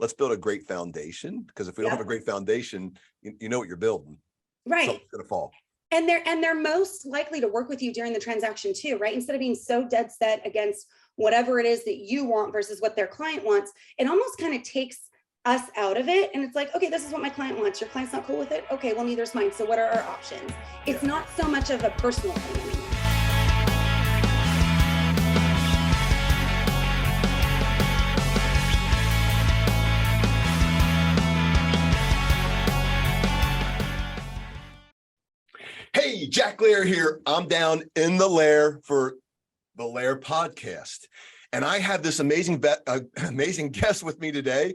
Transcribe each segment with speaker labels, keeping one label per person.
Speaker 1: let's build a great foundation, because if we don't have a great foundation, you know what you're building.
Speaker 2: Right.
Speaker 1: Something's going to fall.
Speaker 2: And they're most likely to work with you during the transaction too, right? Instead of being so dead set against whatever it is that you want versus what their client wants, it almost kind of takes us out of it. And it's like, okay, this is what my client wants. Your client's not cool with it. Okay, well, neither is mine. So what are our options? It's not so much of a personal thing anymore.
Speaker 1: Hey, Jack Lehr here. I'm down in the Lehr for the Lehr Podcast. And I have this amazing guest with me today.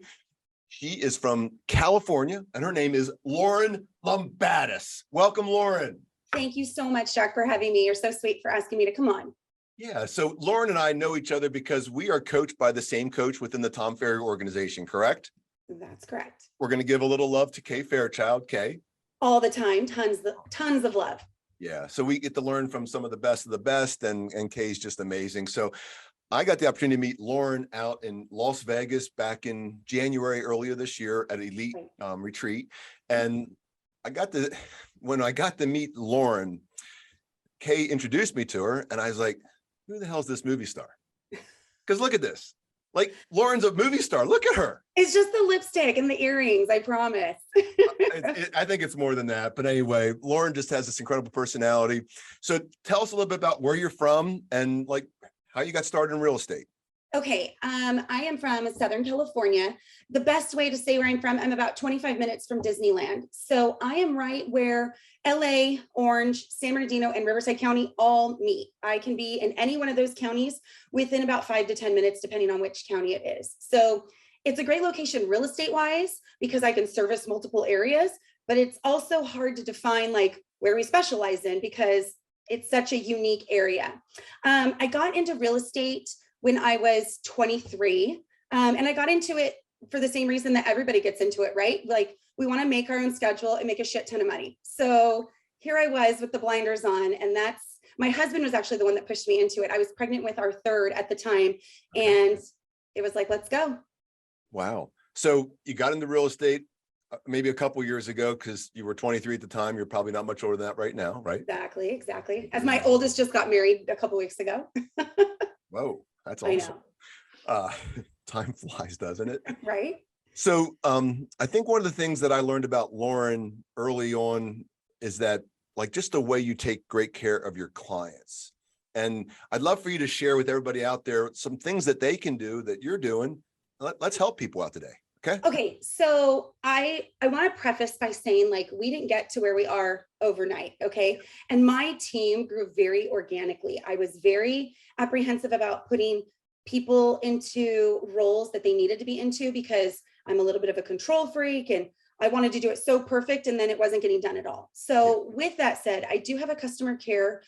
Speaker 1: She is from California, and her name is Lauren Lumbattis. Welcome, Lauren.
Speaker 2: Thank you so much, Jack, for having me. You're so sweet for asking me to come on.
Speaker 1: Yeah, so Lauren and I know each other because we are coached by the same coach within the Tom Ferry organization, correct?
Speaker 2: That's correct.
Speaker 1: We're going to give a little love to Kay Fairchild. Kay.
Speaker 2: All the time, tons of love.
Speaker 1: Yeah, so we get to learn from some of the best, and Kay's just amazing. So I got the opportunity to meet Lauren out in Las Vegas back in January earlier this year at Elite Retreat. And when I got to meet Lauren, Kay introduced me to her, and I was like, who the hell is this movie star? Because look at this. Like, Lauren's a movie star. Look at her.
Speaker 2: It's just the lipstick and the earrings, I promise.
Speaker 1: I think it's more than that. But anyway, Lauren just has this incredible personality. So tell us a little bit about where you're from and like how you got started in real estate.
Speaker 2: Okay, I am from Southern California. The best way to say where I'm from, I'm about 25 minutes from Disneyland. So I am right where LA, Orange, San Bernardino, and Riverside County all meet. I can be in any one of those counties within about 5 to 10 minutes, depending on which county it is. So it's a great location real estate wise, because I can service multiple areas, but it's also hard to define like where we specialize in because it's such a unique area. I got into real estate when I was 23. And I got into it for the same reason that everybody gets into it, right? Like we want to make our own schedule and make a shit ton of money. So here I was with the blinders on, and my husband was actually the one that pushed me into it. I was pregnant with our third at the time, and it was like, let's go.
Speaker 1: Wow. So you got into real estate maybe a couple of years ago because you were 23 at the time. You're probably not much older than that right now, right?
Speaker 2: Exactly. As my oldest just got married a couple of weeks ago.
Speaker 1: Whoa. That's awesome. Time flies, doesn't it?
Speaker 2: Right.
Speaker 1: So I think one of the things that I learned about Lauren early on is that like just the way you take great care of your clients. And I'd love for you to share with everybody out there some things that they can do that you're doing. Let's help people out today. Okay.
Speaker 2: So I want to preface by saying like we didn't get to where we are overnight. Okay. And my team grew very organically. I was very apprehensive about putting people into roles that they needed to be into because I'm a little bit of a control freak and I wanted to do it so perfect and then it wasn't getting done at all. So with that said, I do have a customer care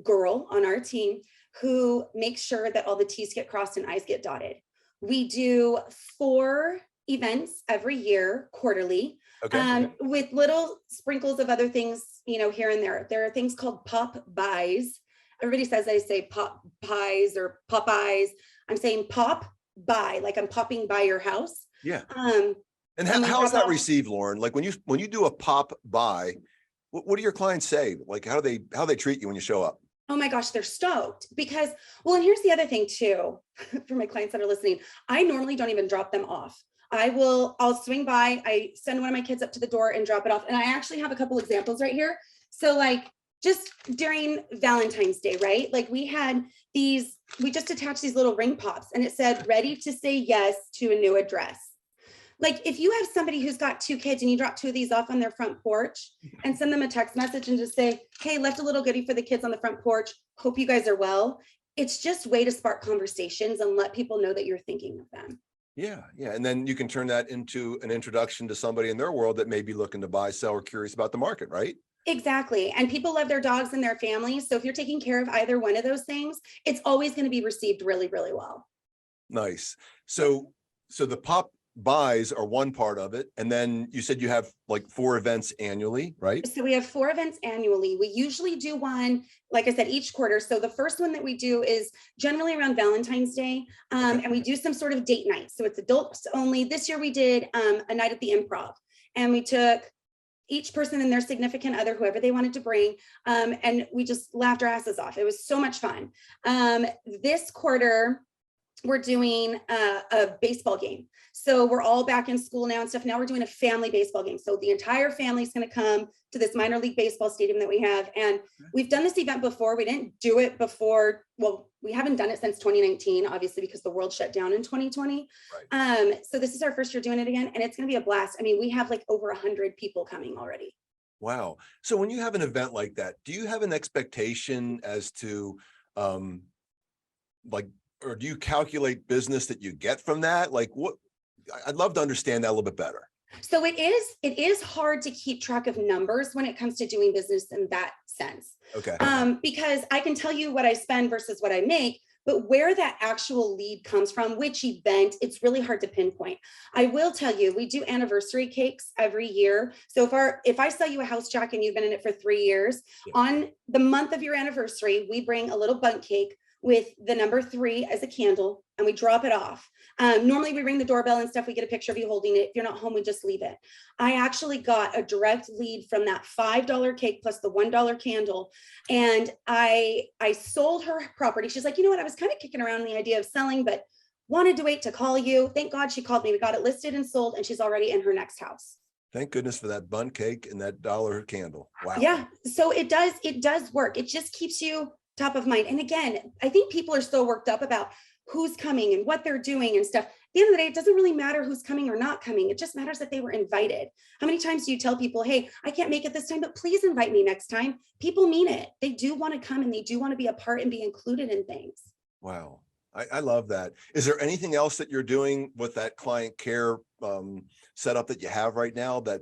Speaker 2: girl on our team who makes sure that all the T's get crossed and I's get dotted. We do 4 events every year, quarterly, with little sprinkles of other things, here and there. There are things called pop buys. Everybody says I say pop pies or Popeyes. I'm saying pop buy, like I'm popping by your house.
Speaker 1: Yeah. And how is that received, Lauren? Like when you do a pop buy, what do your clients say? Like how do they treat you when you show up?
Speaker 2: Oh my gosh, they're stoked because, and here's the other thing too, for my clients that are listening, I normally don't even drop them off. I'll swing by, I send one of my kids up to the door and drop it off. And I actually have a couple examples right here. So like just during Valentine's Day, right? Like we just attached these little ring pops and it said, ready to say yes to a new address. Like if you have somebody who's got 2 kids and you drop 2 of these off on their front porch and send them a text message and just say, hey, left a little goodie for the kids on the front porch. Hope you guys are well. It's just a way to spark conversations and let people know that you're thinking of them.
Speaker 1: Yeah. And then you can turn that into an introduction to somebody in their world that may be looking to buy, sell, or curious about the market, right?
Speaker 2: Exactly. And people love their dogs and their families. So if you're taking care of either one of those things, it's always going to be received really, really well.
Speaker 1: Nice. So the pop buys are one part of it. And then you said you have like 4 events annually, right?
Speaker 2: So we have 4 events annually. We usually do one, like I said, each quarter. So the first one that we do is generally around Valentine's Day. And we do some sort of date night. So it's adults only. This year we did a night at the Improv, and we took each person and their significant other, whoever they wanted to bring. And we just laughed our asses off. It was so much fun. This quarter, we're doing a baseball game. So we're all back in school now and stuff. Now we're doing a family baseball game. So the entire family is going to come to this minor league baseball stadium that we have. And we've done this event before. We didn't do it before. Well, we haven't done it since 2019, obviously, because the world shut down in 2020. Right. So this is our first year doing it again. And it's going to be a blast. I mean, we have like over 100 people coming already.
Speaker 1: Wow. So when you have an event like that, do you have an expectation as to or do you calculate business that you get from that? Like what, I'd love to understand that a little bit better.
Speaker 2: So it is hard to keep track of numbers when it comes to doing business in that sense.
Speaker 1: Okay.
Speaker 2: Because I can tell you what I spend versus what I make, but where that actual lead comes from, which event, it's really hard to pinpoint. I will tell you, we do anniversary cakes every year. So if I sell you a house, Jack, and you've been in it for 3 years, on the month of your anniversary, we bring a little bundt cake with the number 3 as a candle, and we drop it off. Normally we ring the doorbell and stuff. We get a picture of you holding it. If you're not home, we just leave it. I actually got a direct lead from that $5 cake plus the $1 candle. And I sold her property. She's like, you know what? I was kind of kicking around the idea of selling, but wanted to wait to call you. Thank God she called me. We got it listed and sold, and she's already in her next house.
Speaker 1: Thank goodness for that bundt cake and that $1 candle. Wow.
Speaker 2: Yeah. So it does work. It just keeps you top of mind. And again, I think people are so worked up about who's coming and what they're doing and stuff. At the end of the day, it doesn't really matter who's coming or not coming. It just matters that they were invited. How many times do you tell people, hey, I can't make it this time, but please invite me next time? People mean it. They do want to come and they do want to be a part and be included in things.
Speaker 1: Wow. I love that. Is there anything else that you're doing with that client care setup that you have right now that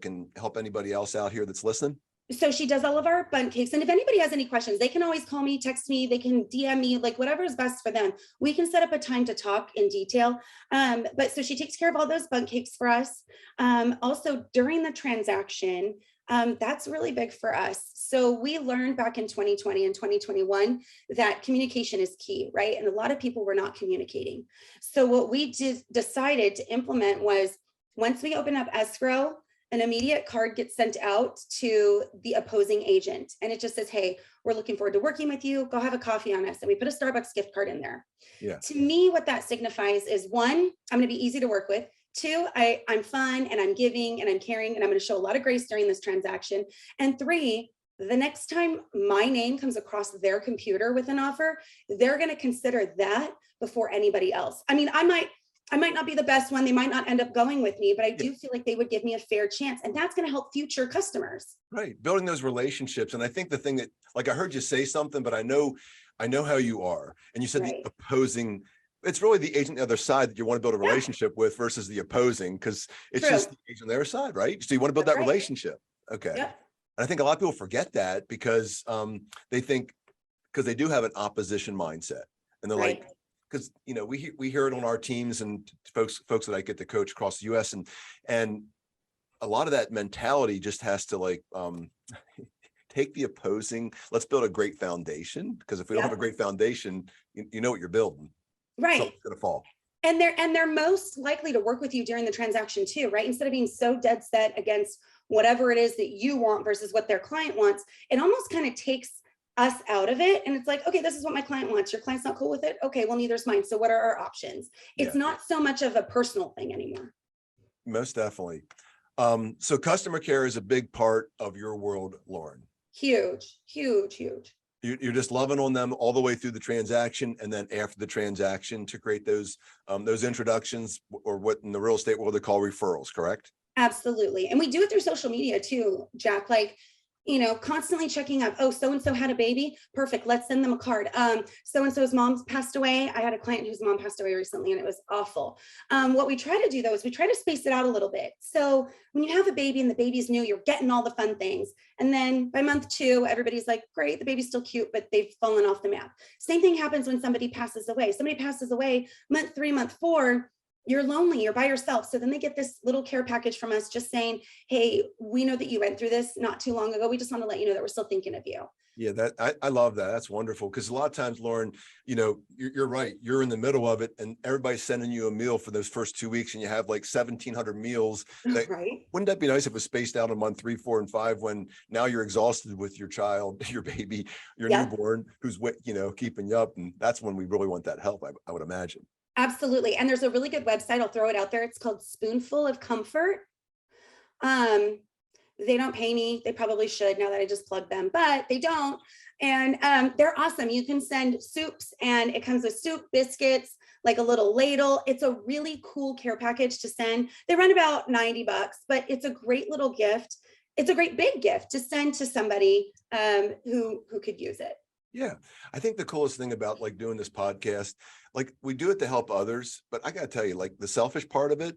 Speaker 1: can help anybody else out here that's listening?
Speaker 2: So she does all of our bundt cakes. And if anybody has any questions, they can always call me, text me, they can DM me, like whatever is best for them. We can set up a time to talk in detail. But so she takes care of all those bundt cakes for us. Also during the transaction, that's really big for us. So we learned back in 2020 and 2021 that communication is key, right? And a lot of people were not communicating. So what we decided to implement was, once we open up escrow, an immediate card gets sent out to the opposing agent. And it just says, hey, we're looking forward to working with you. Go have a coffee on us. And we put a Starbucks gift card in there. Yeah. To me, what that signifies is, 1, I'm going to be easy to work with. 2, I'm fun and I'm giving and I'm caring and I'm going to show a lot of grace during this transaction. And 3, the next time my name comes across their computer with an offer, they're going to consider that before anybody else. I mean, I might not be the best one. They might not end up going with me, but I do feel like they would give me a fair chance, and that's going to help future customers. Right.
Speaker 1: Building those relationships. And I think the thing that, like, I heard you say something, but I know how you are. And you said the opposing, it's really the agent on the other side that you want to build a relationship with versus the opposing, because it's just the agent on their side, right? So you want to build that relationship. Okay. Yep. And I think a lot of people forget that because they think, because they do have an opposition mindset, and they're like, because we hear it on our teams and folks that I get to coach across the US, and a lot of that mentality just has to take the opposing. Let's build a great foundation, because if we don't have a great foundation, you know what you're building. Right. Something's gonna fall.
Speaker 2: And they're most likely to work with you during the transaction too, right? Instead of being so dead set against whatever it is that you want versus what their client wants, it almost kind of takes us out of it. And it's like, okay, this is what my client wants. Your client's not cool with it. Okay, well, neither's mine. So what are our options? It's not so much of a personal thing anymore.
Speaker 1: Most definitely. So customer care is a big part of your world, Lauren.
Speaker 2: Huge, huge, huge.
Speaker 1: You're just loving on them all the way through the transaction, and then after the transaction to create those introductions, or what in the real estate world they call referrals, correct?
Speaker 2: Absolutely. And we do it through social media too, Jack. Like, constantly checking up. Oh, so-and-so had a baby. Perfect. Let's send them a card. So-and-so's mom passed away. I had a client whose mom passed away recently, and it was awful. What we try to do though, is we try to space it out a little bit. So when you have a baby and the baby's new, you're getting all the fun things. And then by month 2, everybody's like, great, the baby's still cute, but they've fallen off the map. Same thing happens when somebody passes away. Somebody passes away month 3, month 4, you're lonely, you're by yourself. So then they get this little care package from us just saying, hey, we know that you went through this not too long ago. We just want to let you know that we're still thinking of you.
Speaker 1: Yeah, I love that. That's wonderful. Because a lot of times, Lauren, you're right. You're in the middle of it and everybody's sending you a meal for those first 2 weeks and you have like 1,700 meals.
Speaker 2: Right.
Speaker 1: Wouldn't that be nice if it was spaced out on month 3, 4, and 5 when now you're exhausted with your child, your baby, your newborn who's, keeping you up. And that's when we really want that help, I would imagine.
Speaker 2: Absolutely. And there's a really good website. I'll throw it out there. It's called Spoonful of Comfort. They don't pay me. They probably should now that I just plugged them, but they don't. And they're awesome. You can send soups and it comes with soup, biscuits, like a little ladle. It's a really cool care package to send. They run about $90, but it's a great little gift. It's a great big gift to send to somebody who could use it.
Speaker 1: Yeah. I think the coolest thing about like doing this podcast, like we do it to help others, but I got to tell you, like the selfish part of it,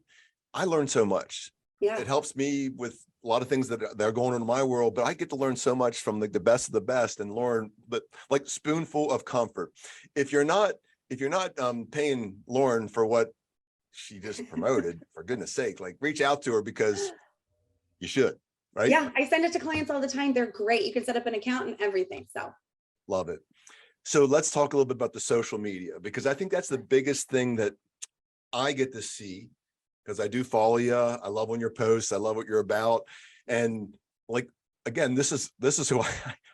Speaker 1: I learned so much.
Speaker 2: Yeah.
Speaker 1: It helps me with a lot of things that are going on in my world, but I get to learn so much from like the best of the best and Lauren, but like Spoonful of Comfort. If you're not paying Lauren for what she just promoted, for goodness sake, like reach out to her because you should, right?
Speaker 2: Yeah, I send it to clients all the time. They're great. You can set up an account and everything. So
Speaker 1: love it. So let's talk a little bit about the social media, because I think that's the biggest thing that I get to see. Because I do follow you. I love when your posts. I love what you're about. And like, again, this is who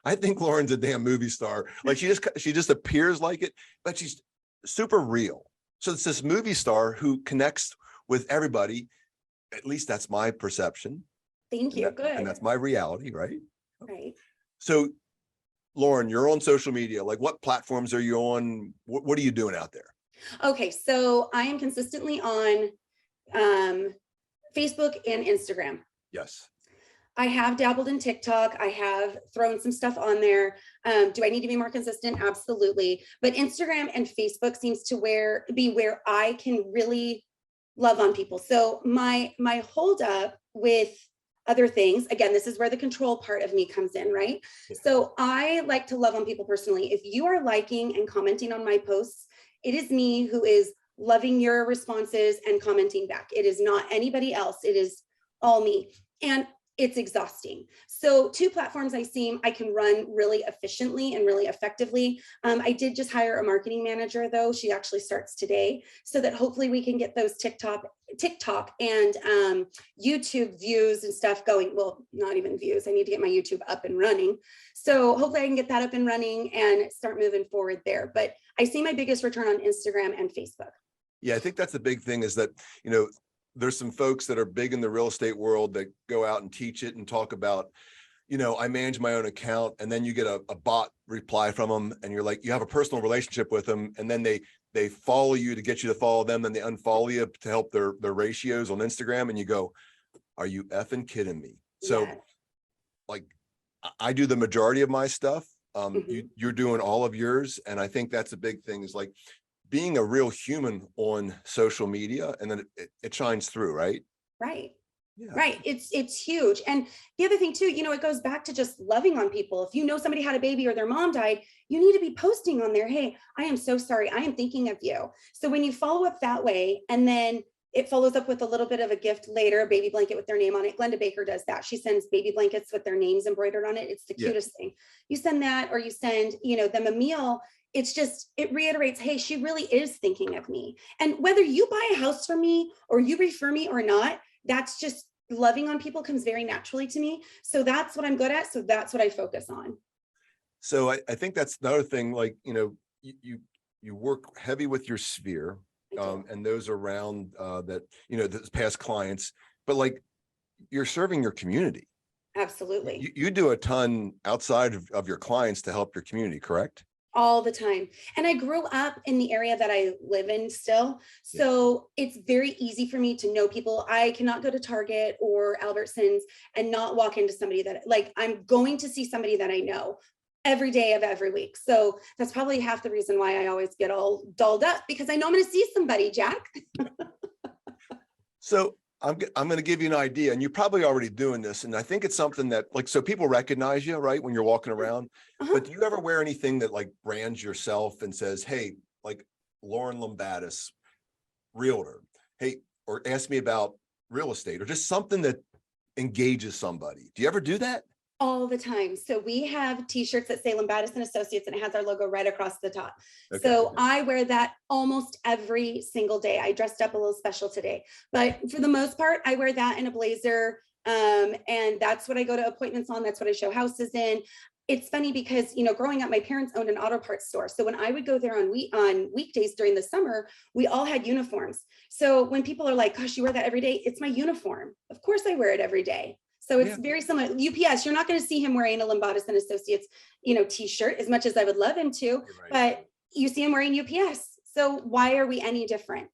Speaker 1: I think Lauren's a damn movie star. Like she just appears like it, but she's super real. So it's this movie star who connects with everybody. At least that's my perception.
Speaker 2: Thank you. Good.
Speaker 1: And that's my reality, right?
Speaker 2: Right.
Speaker 1: So Lauren, you're on social media. Like what platforms are you on? What are you doing out there?
Speaker 2: Okay. So I am consistently on Facebook and Instagram.
Speaker 1: Yes.
Speaker 2: I have dabbled in TikTok. I have thrown some stuff on there. Do I need to be more consistent? Absolutely. But Instagram and Facebook seems to be where I can really love on people. So my holdup with other things, again, this is where the control part of me comes in, right? Yeah. So I like to love on people personally. If you are liking and commenting on my posts, it is me who is loving your responses and commenting back. It is not anybody else. It is all me. And it's exhausting. So 2 platforms I can run really efficiently and really effectively. I did just hire a marketing manager though. She actually starts today so that hopefully we can get those TikTok and YouTube views and stuff going. Well, not even views. I need to get my YouTube up and running. So hopefully I can get that up and running and start moving forward there. But I see my biggest return on Instagram and Facebook.
Speaker 1: Yeah, I think that's the big thing is that, there's some folks that are big in the real estate world that go out and teach it and talk about, I manage my own account, and then you get a bot reply from them and you're like, you have a personal relationship with them. And then they follow you to get you to follow them. Then they unfollow you to help their ratios on Instagram. And you go, are you effing kidding me? So
Speaker 2: Yeah.
Speaker 1: like I do the majority of my stuff. You're doing all of yours. And I think that's a big thing is like, being a real human on social media, and then it shines through, right?
Speaker 2: Right.
Speaker 1: Yeah.
Speaker 2: Right. It's huge. And the other thing too, it goes back to just loving on people. If you know somebody had a baby or their mom died, you need to be posting on there, hey, I am so sorry. I am thinking of you. So when you follow up that way, and then it follows up with a little bit of a gift later, a baby blanket with their name on it. Glenda Baker does that. She sends baby blankets with their names embroidered on it. It's the cutest thing. You send that, or you send, them a meal. It reiterates, hey, she really is thinking of me. And whether you buy a house from me or you refer me or not, that's just loving on people comes very naturally to me. So that's what I'm good at. So that's what I focus on.
Speaker 1: So I think that's another thing, like, you work heavy with your sphere and those around that, the past clients, but like you're serving your community.
Speaker 2: Absolutely.
Speaker 1: You do a ton outside of your clients to help your community, correct?
Speaker 2: All the time. And I grew up in the area that I live in still. So it's very easy for me to know people. I cannot go to Target or Albertsons and not walk into somebody that I'm going to see somebody that I know every day of every week. So that's probably half the reason why I always get all dolled up, because I know I'm going to see somebody, Jack.
Speaker 1: So I'm going to give you an idea, and you're probably already doing this. And I think it's something that so people recognize you, right? When you're walking around, but do you ever wear anything that like brands yourself and says, hey, like Lauren Lumbattis, realtor, hey, or ask me about real estate or just something that engages somebody. Do you ever do that?
Speaker 2: All the time. So we have t-shirts that say Lumbattis and Associates, and it has our logo right across the top.
Speaker 1: Okay.
Speaker 2: So I wear that almost every single day. I dressed up a little special today, but for the most part, I wear that in a blazer. And that's what I go to appointments on. That's what I show houses in. It's funny because, growing up, my parents owned an auto parts store. So when I would go there on weekdays during the summer, we all had uniforms. So when people are like, gosh, you wear that every day, it's my uniform. Of course I wear it every day. So it's very similar. UPS, you're not going to see him wearing a Lumbattis and Associates, t-shirt as much as I would love him to, but you see him wearing UPS. So why are we any different?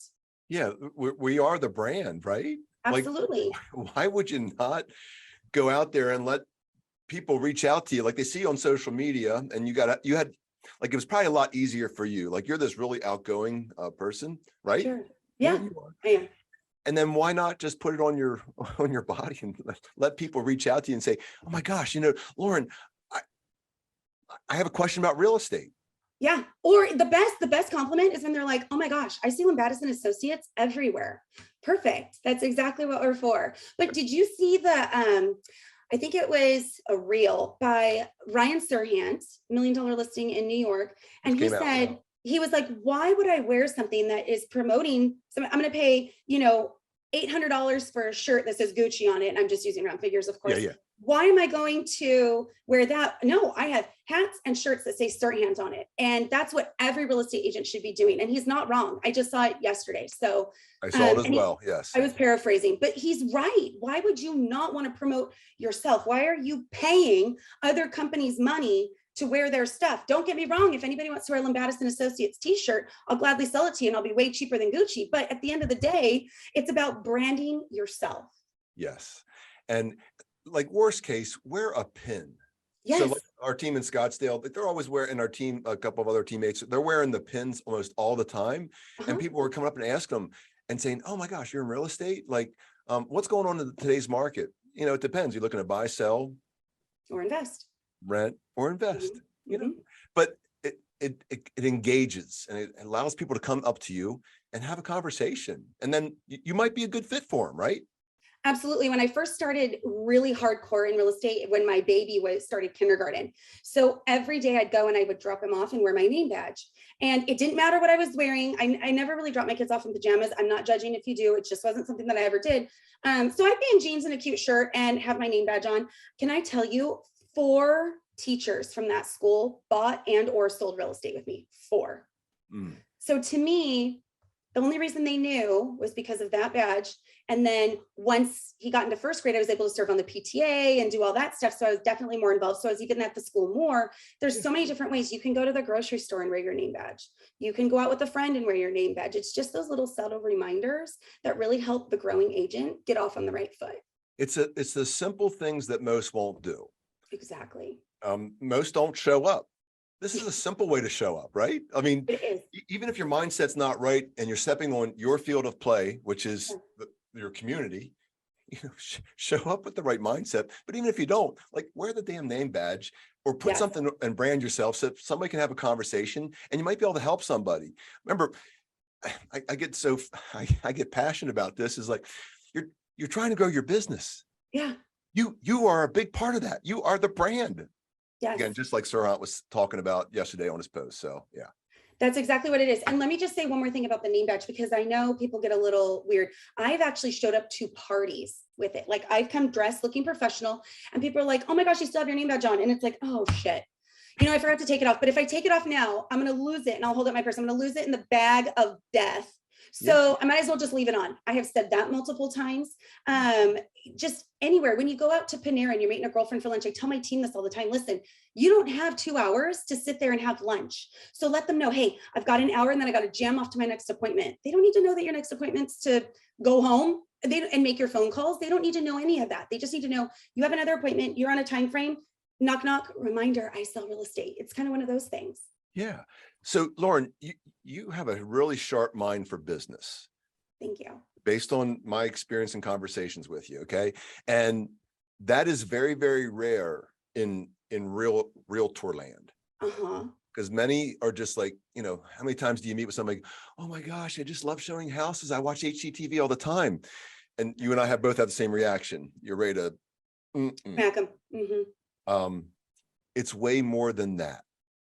Speaker 1: Yeah, we are the brand, right?
Speaker 2: Absolutely.
Speaker 1: Like, why would you not go out there and let people reach out to you like they see you on social media? And you had like, it was probably a lot easier for you. Like, you're this really outgoing person, right?
Speaker 2: Sure. Yeah,
Speaker 1: you are.
Speaker 2: I am.
Speaker 1: And then why not just put it on your body and let people reach out to you and say, oh my gosh, Lauren, I have a question about real estate.
Speaker 2: Yeah. Or the best compliment is when they're like, oh my gosh, I see Lumbattis and Associates everywhere. Perfect. That's exactly what we're for. But did you see I think it was a reel by Ryan Serhant, $1 Million Listing in New York. And he said, he was like, why would I wear something that is promoting? So I'm going to pay, $800 for a shirt that says Gucci on it. And I'm just using round figures, of course.
Speaker 1: Yeah.
Speaker 2: Why am I going to wear that? No, I have hats and shirts that say Serhant on it. And that's what every real estate agent should be doing. And he's not wrong. I just saw it yesterday. So
Speaker 1: I saw it as well. Yes.
Speaker 2: I was paraphrasing, but he's right. Why would you not want to promote yourself? Why are you paying other companies money to wear their stuff? Don't get me wrong. If anybody wants to wear Lumbattis and Associates t-shirt, I'll gladly sell it to you and I'll be way cheaper than Gucci. But at the end of the day, it's about branding yourself.
Speaker 1: Yes. And like, worst case, wear a pin.
Speaker 2: Yes.
Speaker 1: So like our team in Scottsdale, they're always wearing, our team, a couple of other teammates, they're wearing the pins almost all the time. And people were coming up and asking them and saying, oh my gosh, you're in real estate? Like, what's going on in today's market? It depends. You're looking to buy, sell,
Speaker 2: or invest,
Speaker 1: rent, or invest, but it engages and it allows people to come up to you and have a conversation. And then you might be a good fit for them, right?
Speaker 2: Absolutely. When I first started really hardcore in real estate, when my baby started kindergarten. So every day I'd go and I would drop him off and wear my name badge. And it didn't matter what I was wearing. I never really dropped my kids off in pajamas. I'm not judging if you do. It just wasn't something that I ever did. So I'd be in jeans and a cute shirt and have my name badge on. Can I tell you, 4 teachers from that school bought and or sold real estate with me? 4. So to me, the only reason they knew was because of that badge. And then once he got into first grade, I was able to serve on the PTA and do all that stuff. So I was definitely more involved. So I was even at the school more. There's so many different ways. You can go to the grocery store and wear your name badge. You can go out with a friend and wear your name badge. It's just those little subtle reminders that really help the growing agent get off on the right foot.
Speaker 1: It's the simple things that most won't do.
Speaker 2: Exactly.
Speaker 1: Most don't show up. This is a simple way to show up, right? I mean,
Speaker 2: It is.
Speaker 1: Even if your mindset's not right and you're stepping on your field of play, which is your community, show up with the right mindset. But even if you don't, like, wear the damn name badge or put something and brand yourself so somebody can have a conversation and you might be able to help somebody. Remember, I get passionate about this, is like, you're trying to grow your business.
Speaker 2: Yeah.
Speaker 1: You are a big part of that. You are the brand.
Speaker 2: Yes.
Speaker 1: Again, just like Serhant was talking about yesterday on his post. So yeah.
Speaker 2: That's exactly what it is. And let me just say one more thing about the name badge, because I know people get a little weird. I've actually showed up to parties with it. Like, I've come dressed looking professional and people are like, oh my gosh, you still have your name badge on. And it's like, oh shit. I forgot to take it off. But if I take it off now, I'm going to lose it and I'll hold up my purse. I'm going to lose it in the bag of death. So I might as well just leave it on. I have said that multiple times. Just anywhere, when you go out to Panera and you're meeting a girlfriend for lunch, I tell my team this all the time. Listen, you don't have 2 hours to sit there and have lunch. So let them know, hey, I've got an hour and then I got to jam off to my next appointment. They don't need to know that your next appointment's to go home and make your phone calls. They don't need to know any of that. They just need to know you have another appointment. You're on a time frame. Knock, knock, reminder, I sell real estate. It's kind of one of those things.
Speaker 1: Yeah. So Lauren, you have a really sharp mind for business.
Speaker 2: Thank you.
Speaker 1: Based on my experience and conversations with you. Okay. And that is very, very rare in realtor land. Because many are just like, how many times do you meet with somebody? Oh my gosh, I just love showing houses. I watch HGTV all the time. And you and I both have the same reaction. You're ready to,
Speaker 2: Smack 'em. Mhm.
Speaker 1: It's way more than that.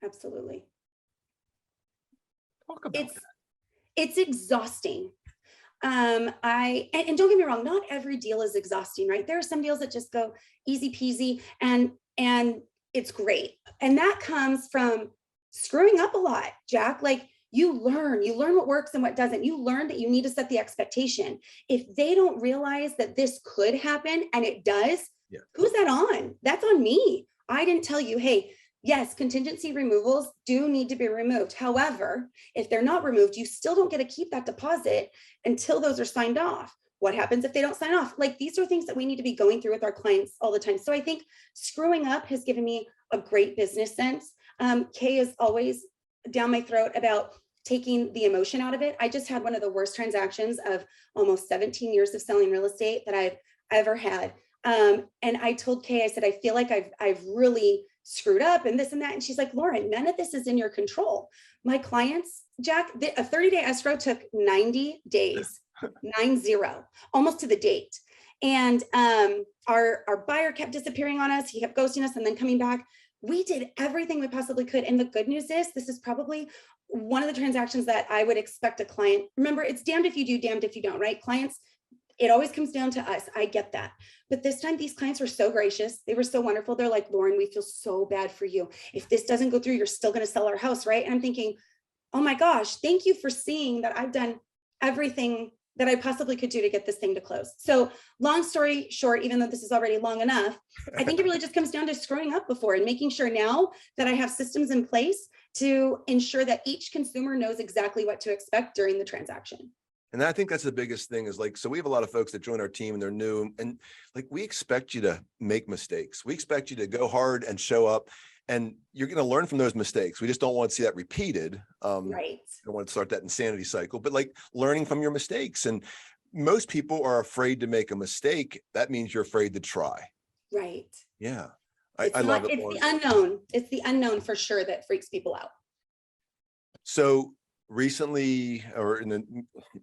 Speaker 2: Absolutely.
Speaker 1: Talk about
Speaker 2: It's it's exhausting. And don't get me wrong, not every deal is exhausting, right? There are some deals that just go easy peasy and it's great. And that comes from screwing up a lot, Jack. Like you learn what works and what doesn't. You learn that you need to set the expectation. If they don't realize that this could happen and it does,
Speaker 1: Yeah.
Speaker 2: who's that on? That's on me. I didn't tell you, hey, yes, contingency removals do need to be removed. However, if they're not removed, you still don't get to keep that deposit until those are signed off. What happens if they don't sign off? Like these are things that we need to be going through with our clients all the time. So I think screwing up has given me a great business sense. Kay is always down my throat about taking the emotion out of it. I just had one of the worst transactions of almost 17 years of selling real estate that I've ever had. And I told Kay, I said, I feel like I've really screwed up and this and that. And she's like, Lauren, none of this is in your control. My clients, Jack, a 30-day escrow took 90 days, 90, almost to the date. And our buyer kept disappearing on us. He kept ghosting us and then coming back. We did everything we possibly could. And the good news is this is probably one of the transactions that I would expect a client. Remember, it's damned if you do, damned if you don't, right? Clients, it always comes down to us. I get that. But this time, these clients were so gracious. They were so wonderful. They're like, Lauren, we feel so bad for you. If this doesn't go through, you're still going to sell our house, right? And I'm thinking, oh my gosh, thank you for seeing that I've done everything that I possibly could do to get this thing to close. So long story short, even though this is already long enough, I think it really just comes down to screwing up before and making sure now that I have systems in place to ensure that each consumer knows exactly what to expect during the transaction.
Speaker 1: And I think that's the biggest thing is like, so we have a lot of folks that join our team and they're new and like, we expect you to make mistakes. We expect you to go hard and show up and you're going to learn from those mistakes. We just don't want to see that repeated.
Speaker 2: Right.
Speaker 1: I don't want to start that insanity cycle, but like learning from your mistakes. And most people are afraid to make a mistake. That means you're afraid to try.
Speaker 2: Right.
Speaker 1: Yeah.
Speaker 2: I love it. It's the unknown. It's the unknown for sure that freaks people out.
Speaker 1: So recently, or in the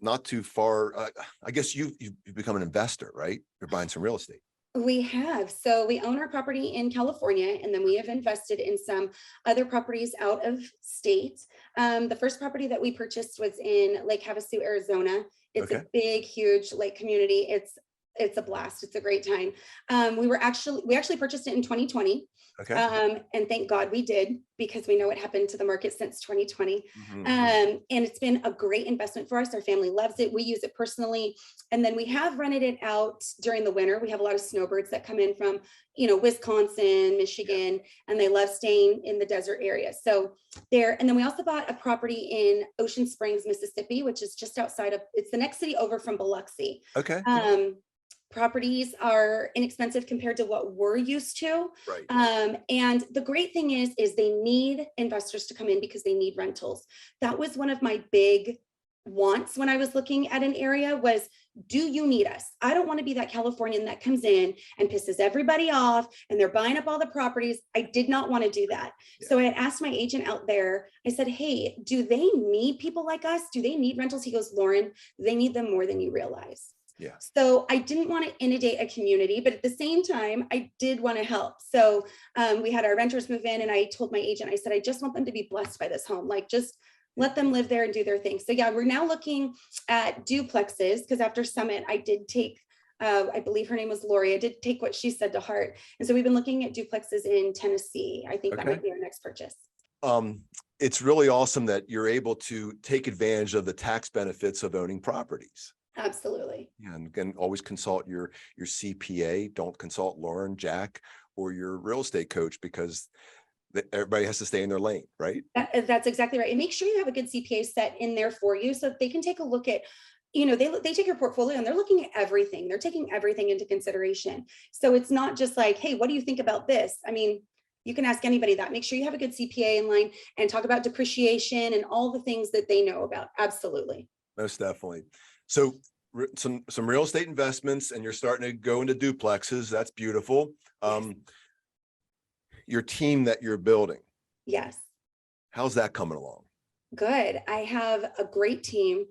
Speaker 1: not too far, I guess you've become an investor, right? You're buying some real estate.
Speaker 2: We have. So we own our property in California, and then we have invested in some other properties out of state. The first property that we purchased was in Lake Havasu, Arizona. It's a big, huge lake community. It's a blast. It's a great time. We actually purchased it in 2020.
Speaker 1: Okay.
Speaker 2: And thank God we did, because we know what happened to the market since 2020.
Speaker 1: Mm-hmm.
Speaker 2: And it's been a great investment for us. Our family loves it. We use it personally. And then we have rented it out during the winter. We have a lot of snowbirds that come in from, Wisconsin, Michigan, and they love staying in the desert area. So there, and then we also bought a property in Ocean Springs, Mississippi, which is just outside of, it's the next city over from Biloxi.
Speaker 1: Okay.
Speaker 2: Properties are inexpensive compared to what we're used to.
Speaker 1: Right.
Speaker 2: And the great thing is they need investors to come in because they need rentals. That was one of my big wants when I was looking at an area was, do you need us? I don't want to be that Californian that comes in and pisses everybody off and they're buying up all the properties. I did not want to do that. Yeah. So I had asked my agent out there, I said, hey, do they need people like us? Do they need rentals? He goes, Lauren, they need them more than you realize.
Speaker 1: Yeah.
Speaker 2: So I didn't want to inundate a community, but at the same time, I did want to help. So we had our renters move in and I told my agent, I said, I just want them to be blessed by this home. Like just let them live there and do their thing. So yeah, we're now looking at duplexes because after Summit, I did take, I believe her name was Lori. I did take what she said to heart. And so we've been looking at duplexes in Tennessee. I think that might be our next purchase.
Speaker 1: It's really awesome that you're able to take advantage of the tax benefits of owning properties.
Speaker 2: Absolutely.
Speaker 1: Yeah, and again, always consult your CPA. Don't consult Lauren, Jack, or your real estate coach because everybody has to stay in their lane, right?
Speaker 2: That's exactly right. And make sure you have a good CPA set in there for you so that they can take a look at, they take your portfolio and they're looking at everything. They're taking everything into consideration. So it's not just like, hey, what do you think about this? I mean, you can ask anybody that. Make sure you have a good CPA in line and talk about depreciation and all the things that they know about. Absolutely.
Speaker 1: Most definitely. So some real estate investments and you're starting to go into duplexes. That's beautiful. Yes. Your team that you're building.
Speaker 2: Yes.
Speaker 1: How's that coming along?
Speaker 2: Good. I have a great team,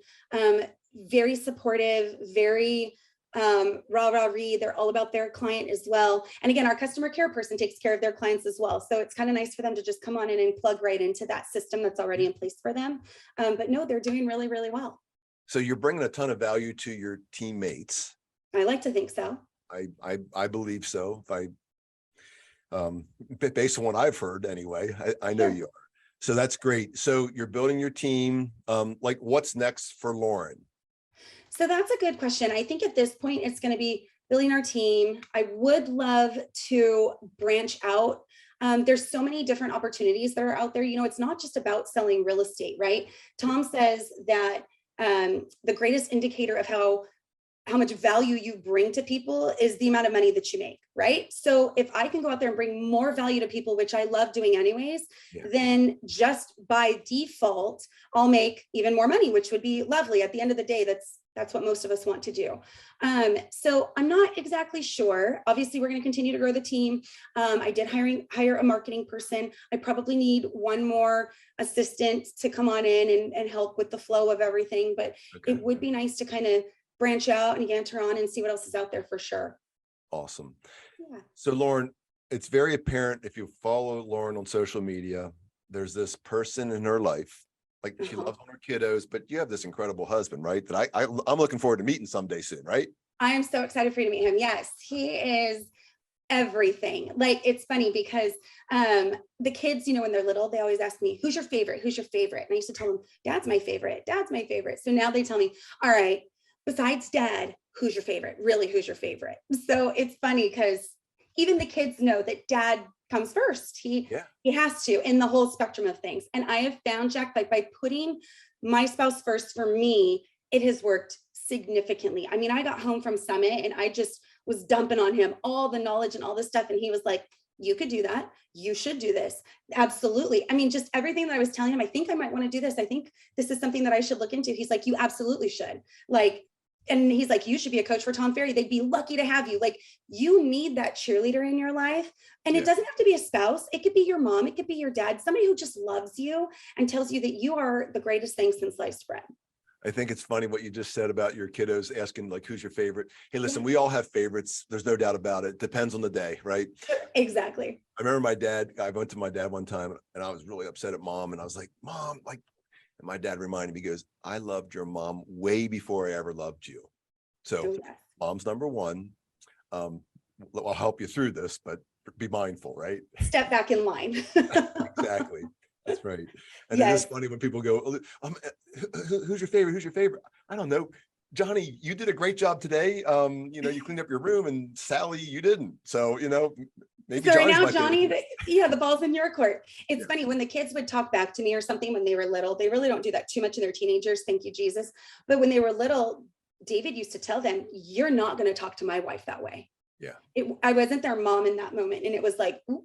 Speaker 2: very supportive, very rah read. They're all about their client as well. And again, our customer care person takes care of their clients as well. So it's kind of nice for them to just come on in and plug right into that system that's already in place for them. But no, they're doing really, really well.
Speaker 1: So you're bringing a ton of value to your teammates.
Speaker 2: I like to think so.
Speaker 1: I believe so. If based on what I've heard anyway, I know you are. So that's great. So you're building your team. Like what's next for Lauren?
Speaker 2: So that's a good question. I think at this point, it's going to be building our team. I would love to branch out. There's so many different opportunities that are out there. You know, it's not just about selling real estate, right? Tom says that the greatest indicator of how much value you bring to people is the amount of money that you make, right? So if I can go out there and bring more value to people, which I love doing anyways, then just by default, I'll make even more money, which would be lovely. At the end of the day, that's what most of us want to do. So I'm not exactly sure. Obviously, we're going to continue to grow the team. I did hire a marketing person. I probably need one more assistant to come on in and help with the flow of everything, but it would be nice to kind of branch out and enter on and see what else is out there for sure.
Speaker 1: Awesome.
Speaker 2: Yeah.
Speaker 1: So Lauren, it's very apparent if you follow Lauren on social media, there's this person in her life, like she loves on her kiddos, but you have this incredible husband, right? That I'm looking forward to meeting someday soon, right?
Speaker 2: I am so excited for you to meet him. Yes, he is everything. Like, it's funny because the kids, you know, when they're little, they always ask me, who's your favorite? Who's your favorite? And I used to tell them, Dad's my favorite. Dad's my favorite. So now they tell me, all right, besides Dad, who's your favorite? Really, who's your favorite? So it's funny because even the kids know that Dad comes first. He has to in the whole spectrum of things. And I have found, Jack, like by putting my spouse first for me, it has worked significantly. I mean, I got home from Summit and I just was dumping on him all the knowledge and all this stuff. And he was like, you could do that. You should do this. Absolutely. I mean, just everything that I was telling him, I think I might want to do this. I think this is something that I should look into. He's like, you absolutely should. Like, and he's like, you should be a coach for Tom Ferry. They'd be lucky to have you. Like, you need that cheerleader in your life. And it doesn't have to be a spouse. It could be your mom. It could be your dad, somebody who just loves you and tells you that you are the greatest thing since sliced bread.
Speaker 1: I think it's funny what you just said about your kiddos asking like, who's your favorite? Hey, listen, we all have favorites. There's no doubt about it. Depends on the day, right?
Speaker 2: Exactly.
Speaker 1: I remember I went to my dad one time and I was really upset at Mom. And I was like, Mom, like, and my dad reminded me, he goes, I loved your mom way before I ever loved you. So Mom's number one. I'll help you through this, but be mindful, right?
Speaker 2: Step back in line.
Speaker 1: Exactly. That's right. And it is funny when people go, who's your favorite? Who's your favorite? I don't know. Johnny, you did a great job today. You know, you cleaned up your room, and Sally, you didn't. So, you know, maybe
Speaker 2: so right now, Johnny, the ball's in your court. It's funny when the kids would talk back to me or something when they were little. They really don't do that too much in their teenagers. Thank you, Jesus. But when they were little, David used to tell them, you're not going to talk to my wife that way. Yeah. I wasn't their mom in that moment. And it was like, ooh.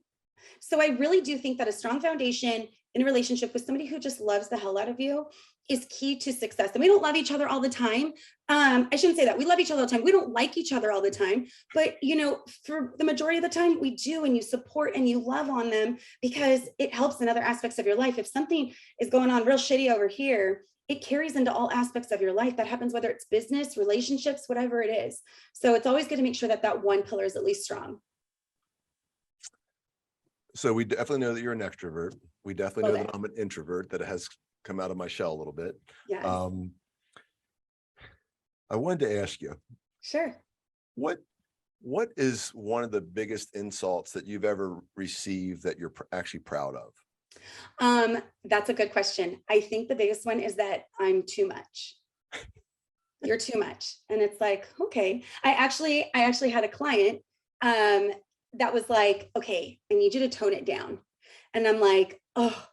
Speaker 2: So I really do think that a strong foundation in a relationship with somebody who just loves the hell out of you is key to success. And we don't love each other all the time. I shouldn't say that. We love each other all the time. We don't like each other all the time, but you know, for the majority of the time we do, and you support and you love on them because it helps in other aspects of your life. If something is going on real shitty over here, it carries into all aspects of your life. That happens whether it's business, relationships, whatever it is. So it's always good to make sure that that one pillar is at least strong.
Speaker 1: So we definitely know that you're an extrovert. We definitely know that I'm an introvert, that has come out of my shell a little bit.
Speaker 2: Yes.
Speaker 1: I wanted to ask you.
Speaker 2: Sure.
Speaker 1: What is one of the biggest insults that you've ever received that you're actually proud of?
Speaker 2: That's a good question. I think the biggest one is that I'm too much. You're too much. And it's like, okay. I actually had a client that was like, okay, I need you to tone it down. And I'm like, oh,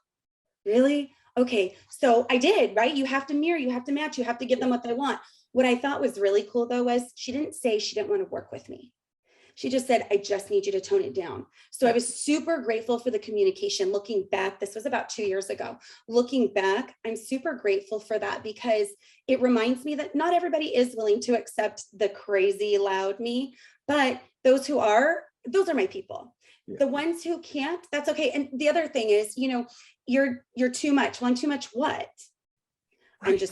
Speaker 2: really? Okay. So I did, right? You have to mirror, you have to match, you have to give them what they want. What I thought was really cool though, was she didn't say she didn't want to work with me. She just said, I just need you to tone it down. So I was super grateful for the communication. Looking back, this was about 2 years ago. Looking back, I'm super grateful for that because it reminds me that not everybody is willing to accept the crazy loud me, but those who are, those are my people. Yeah. The ones who can't, that's okay. And the other thing is, you know, you're too much. Well, I'm too much what?
Speaker 1: Right.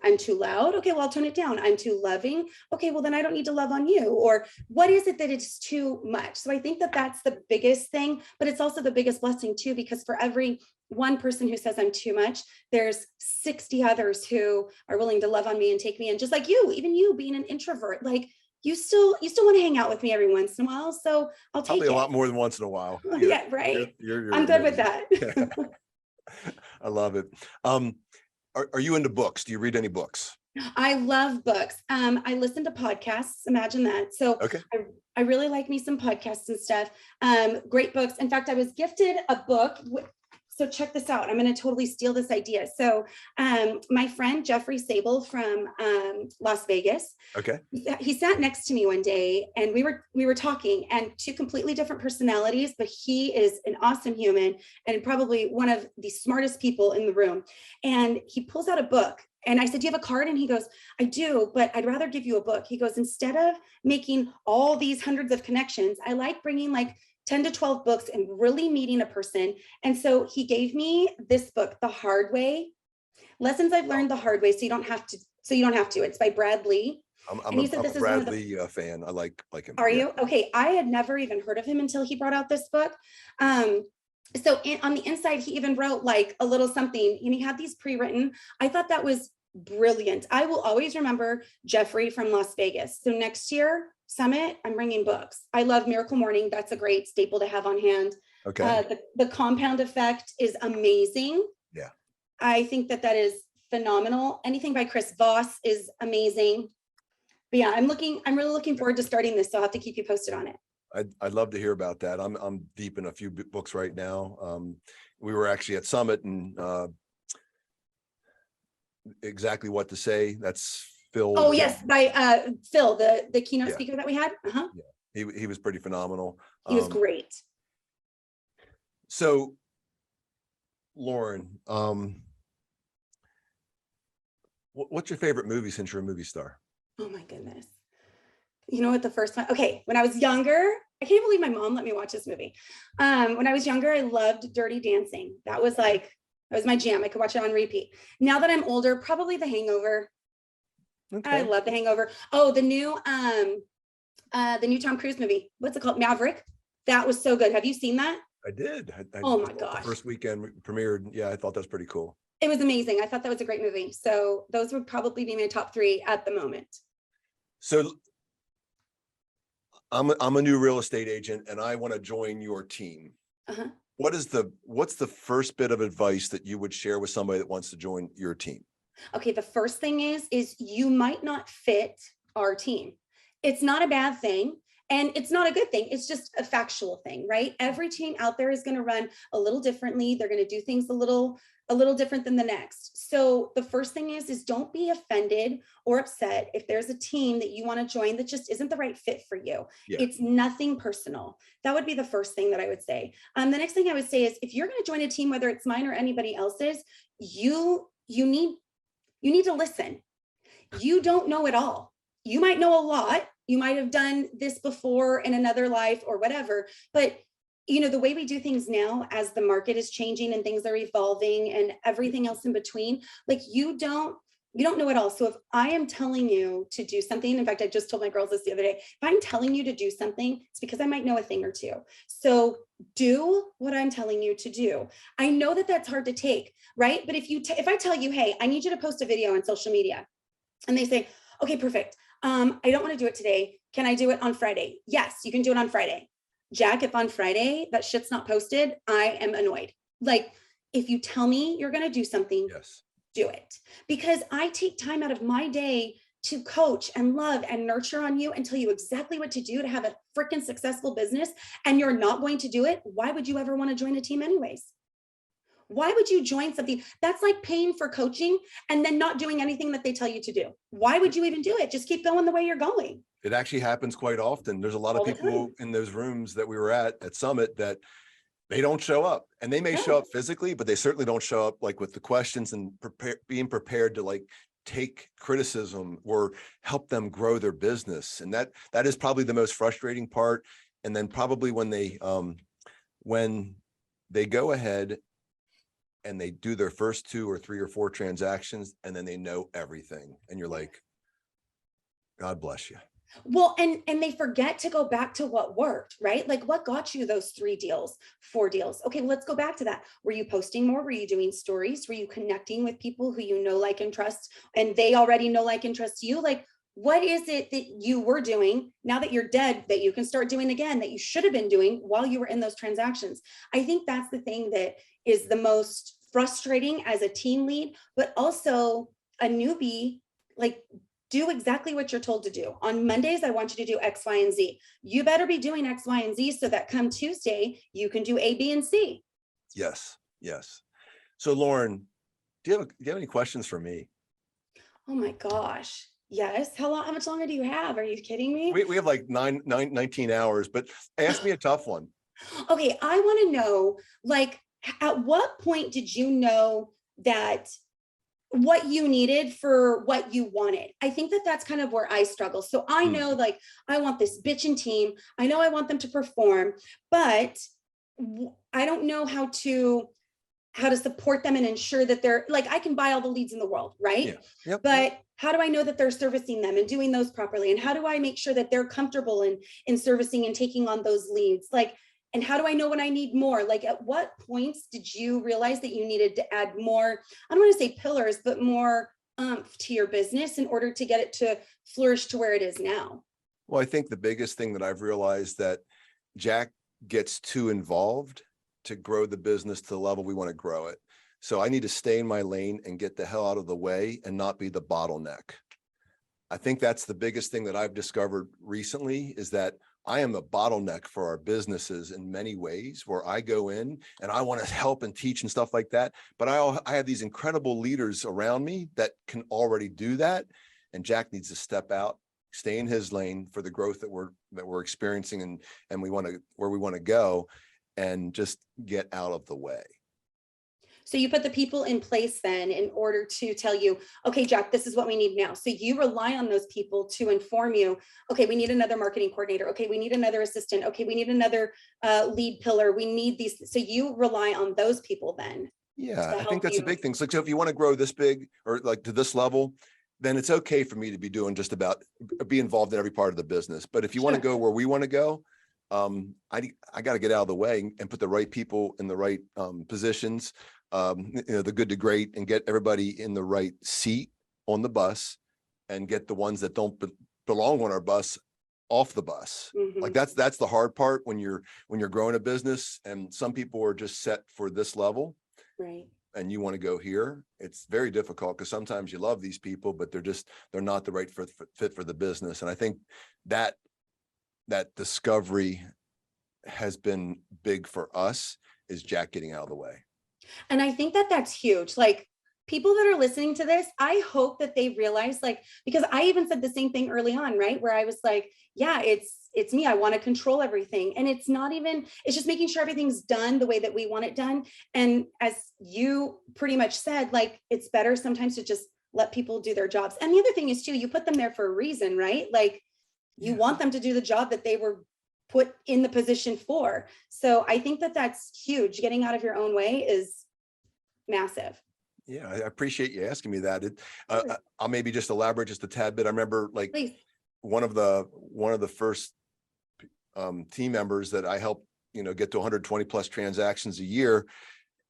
Speaker 2: I'm too loud. Okay, well, I'll tone it down. I'm too loving. Okay, well, then I don't need to love on you. Or what is it that it's too much? So I think that that's the biggest thing, but it's also the biggest blessing too, because for every one person who says I'm too much, there's 60 others who are willing to love on me and take me in, just like you, even you being an introvert, like you still want to hang out with me every once in a while. So I'll take
Speaker 1: Probably
Speaker 2: it.
Speaker 1: a lot more than once in a while.
Speaker 2: Yeah, right. I'm good with that.
Speaker 1: I love it. Are you into books? Do you read any books?
Speaker 2: I love books. I listen to podcasts. Imagine that. So
Speaker 1: Okay.
Speaker 2: I really like me some podcasts and stuff. Great books. In fact, I was gifted a book. So check this out. I'm going to totally steal this idea. So my friend Jeffrey Sable from Las Vegas.
Speaker 1: Okay.
Speaker 2: He sat next to me one day and we were talking, and two completely different personalities, but he is an awesome human and probably one of the smartest people in the room. And he pulls out a book. And I said, do you have a card? And he goes, I do, but I'd rather give you a book. He goes, instead of making all these hundreds of connections, I like bringing like 10 to 12 books and really meeting a person. And so he gave me this book, The Hard Way, Lessons I've Learned the Hard Way. So you don't have to. It's by Brad Lee.
Speaker 1: I'm
Speaker 2: And he
Speaker 1: a
Speaker 2: said this is one of the.
Speaker 1: Bradley fan. I like him.
Speaker 2: Are
Speaker 1: Yeah.
Speaker 2: you? Okay. I had never even heard of him until he brought out this book. So on the inside, he even wrote like a little something, and he had these pre-written. I thought that was brilliant. I will always remember Jeffrey from Las Vegas. So next year, Summit, I'm bringing books. I love Miracle Morning. That's a great staple to have on hand.
Speaker 1: Okay.
Speaker 2: The Compound Effect is amazing.
Speaker 1: Yeah.
Speaker 2: I think that is phenomenal. Anything by Chris Voss is amazing. But yeah, I'm really looking forward to starting this. So I'll have to keep you posted on it.
Speaker 1: I'd love to hear about that. I'm deep in a few books right now. We were actually at Summit, and Exactly What to Say. That's Phil.
Speaker 2: Oh yes, by Phil, the keynote
Speaker 1: Yeah.
Speaker 2: speaker that we had.
Speaker 1: Yeah. He was pretty phenomenal.
Speaker 2: He was great.
Speaker 1: So, Lauren, what's your favorite movie since you're a movie star?
Speaker 2: Oh my goodness. You know what, the first one, okay, when I was younger, I can't believe my mom let me watch this movie. When I was younger, I loved Dirty Dancing. That was my jam. I could watch it on repeat. Now that I'm older, probably The Hangover. Okay. I love The Hangover. Oh, the new Tom Cruise movie. What's it called? Maverick. That was so good. Have you seen that?
Speaker 1: I did.
Speaker 2: Oh my gosh.
Speaker 1: The first weekend premiered. Yeah, I thought that was pretty cool.
Speaker 2: It was amazing. I thought that was a great movie. So those would probably be my top 3 at the moment.
Speaker 1: So I'm a new real estate agent, and I want to join your team. Uh-huh. What's the first bit of advice that you would share with somebody that wants to join your team?
Speaker 2: Okay, the first thing is you might not fit our team. It's not a bad thing. And it's not a good thing. It's just a factual thing, right? Every team out there is going to run a little differently. They're going to do things a little different than the next. So the first thing is don't be offended or upset if there's a team that you want to join that just isn't the right fit for you. Yeah. It's nothing personal. That would be the first thing that I would say. The next thing I would say is if you're going to join a team, whether it's mine or anybody else's, you need to listen. You don't know it all. You might know a lot. You might have done this before in another life or whatever, but the way we do things now, as the market is changing and things are evolving and everything else in between, like you don't know it all. So if I am telling you to do something, in fact, I just told my girls this the other day, if I'm telling you to do something, it's because I might know a thing or two. So do what I'm telling you to do. I know that that's hard to take, right? But if I tell you, hey, I need you to post a video on social media, and they say, okay, perfect. I don't want to do it today. Can I do it on Friday? Yes, you can do it on Friday. Jack, if on Friday that shit's not posted, I am annoyed. Like, if you tell me you're going to do something, yes, do it. Because I take time out of my day to coach and love and nurture on you and tell you exactly what to do to have a freaking successful business, and you're not going to do it. Why would you ever want to join a team anyways? Why would you join something that's like paying for coaching and then not doing anything that they tell you to do? Why would you even do it? Just keep going the way you're going.
Speaker 1: It actually happens quite often. There's a lot of people in those rooms that we were at Summit that they don't show up, and they may show up physically, but they certainly don't show up like with the questions and being prepared to like take criticism or help them grow their business. And that is probably the most frustrating part. And then probably when they go ahead and they do their first 2 or 3 or 4 transactions, and then they know everything. And you're like, God bless you.
Speaker 2: Well, and they forget to go back to what worked, right? Like what got you those 3 deals, 4 deals? Okay, let's go back to that. Were you posting more? Were you doing stories? Were you connecting with people who you know, like, and trust, and they already know, like, and trust you? Like, what is it that you were doing now that you're dead that you can start doing again that you should have been doing while you were in those transactions? I think that's the thing that is the most frustrating as a team lead, but also a newbie. Like, do exactly what you're told to do. On Mondays, I want you to do X, Y, and Z. You better be doing X, Y, and Z so that come Tuesday, you can do A, B, and C.
Speaker 1: Yes. Yes. So Lauren, do you have any questions for me?
Speaker 2: Oh my gosh. Yes. How much longer do you have? Are you kidding me?
Speaker 1: We have like 19 hours, but ask me a tough one.
Speaker 2: Okay. I want to know, like, at what point did you know that what you needed for what you wanted? I think that that's kind of where I struggle. So I know, like, I want this bitchin' team. I know I want them to perform, but I don't know how to support them and ensure that they're like, I can buy all the leads in the world, right?
Speaker 1: Yeah. Yep.
Speaker 2: But how do I know that they're servicing them and doing those properly? And how do I make sure that they're comfortable in servicing and taking on those leads? Like, and how do I know when I need more? Like, at what points did you realize that you needed to add more, I don't want to say pillars, but more to your business in order to get it to flourish to where it is now?
Speaker 1: Well, I think the biggest thing that I've realized that Jack gets too involved to grow the business to the level we want to grow it. So I need to stay in my lane and get the hell out of the way and not be the bottleneck. I think that's the biggest thing that I've discovered recently, is that I am a bottleneck for our businesses in many ways, where I go in and I want to help and teach and stuff like that. But I have these incredible leaders around me that can already do that. And Jack needs to step out, stay in his lane for the growth that we're experiencing and we want to, where we want to go, and just get out of the way.
Speaker 2: So you put the people in place then in order to tell you, okay, Jack, this is what we need now. So you rely on those people to inform you, okay, we need another marketing coordinator. Okay, we need another assistant. Okay, we need another lead pillar. We need these. So you rely on those people then.
Speaker 1: Yeah, I think that's a big thing. So if you want to grow this big or like to this level, then it's okay for me to be doing just about, be involved in every part of the business. But if you want to go where we want to go, I got to get out of the way and put the right people in the right positions, the good to great, and get everybody in the right seat on the bus, and get the ones that don't belong on our bus off the bus.
Speaker 2: Mm-hmm.
Speaker 1: Like that's the hard part when you're growing a business, and some people are just set for this level.
Speaker 2: Right.
Speaker 1: And you want to go here. It's very difficult because sometimes you love these people, but they're not the right fit for the business. And I think that discovery has been big for us, is Jack getting out of the way.
Speaker 2: And I think that that's huge. Like, people that are listening to this, I hope that they realize, like, because I even said the same thing early on, right? Where I was like, yeah, it's me. I want to control everything. And it's not even, it's just making sure everything's done the way that we want it done. And as you pretty much said, like, it's better sometimes to just let people do their jobs. And the other thing is too, you put them there for a reason, right? Like, you want them to do the job that they were put in the position for. So I think that that's huge. Getting out of your own way is massive.
Speaker 1: Yeah, I appreciate you asking me that. I'll maybe just elaborate just a tad bit. I remember, like,
Speaker 2: Please.
Speaker 1: one of the first team members that I helped, get to 120 plus transactions a year.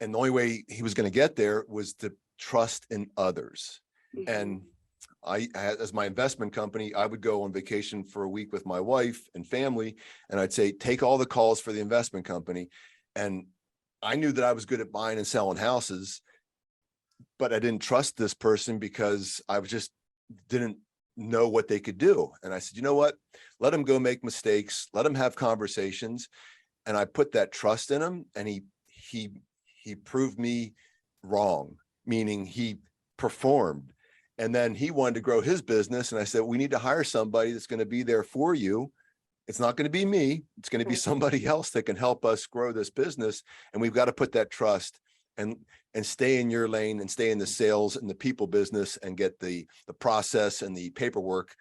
Speaker 1: And the only way he was going to get there was to trust in others.
Speaker 2: Mm-hmm.
Speaker 1: And I, as my investment company, I would go on vacation for a week with my wife and family, and I'd say, take all the calls for the investment company. And I knew that I was good at buying and selling houses, but I didn't trust this person because I just didn't know what they could do. And I said, you know what? Let him go make mistakes. Let him have conversations. And I put that trust in him, and he proved me wrong, meaning he performed. And then he wanted to grow his business. And I said, we need to hire somebody that's going to be there for you. It's not going to be me. It's going to be somebody else that can help us grow this business. And we've got to put that trust and stay in your lane and stay in the sales and the people business, and get the process and the paperwork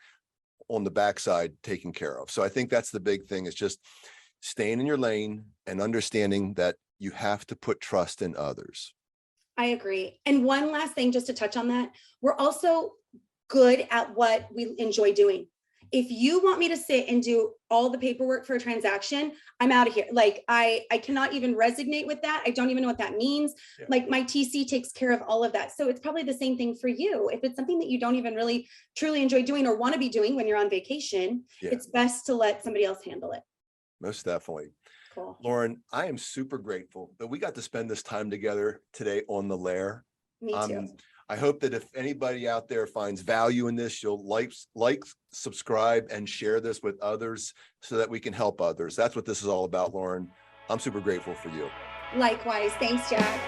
Speaker 1: on the backside taken care of. So I think that's the big thing, is just staying in your lane and understanding that you have to put trust in others.
Speaker 2: I agree. And one last thing, just to touch on that, we're also good at what we enjoy doing. If you want me to sit and do all the paperwork for a transaction, I'm out of here. Like I cannot even resonate with that. I don't even know what that means.
Speaker 1: Yeah.
Speaker 2: Like my TC takes care of all of that. So it's probably the same thing for you. If it's something that you don't even really truly enjoy doing or want to be doing when you're on vacation,
Speaker 1: Yeah.
Speaker 2: it's best to let somebody else handle it.
Speaker 1: Most definitely.
Speaker 2: Cool.
Speaker 1: Lauren, I am super grateful that we got to spend this time together today on the Lehr.
Speaker 2: Me too.
Speaker 1: I hope that if anybody out there finds value in this, you'll like, subscribe, and share this with others so that we can help others. That's what this is all about, Lauren. I'm super grateful for you.
Speaker 2: Likewise. Thanks, Jack.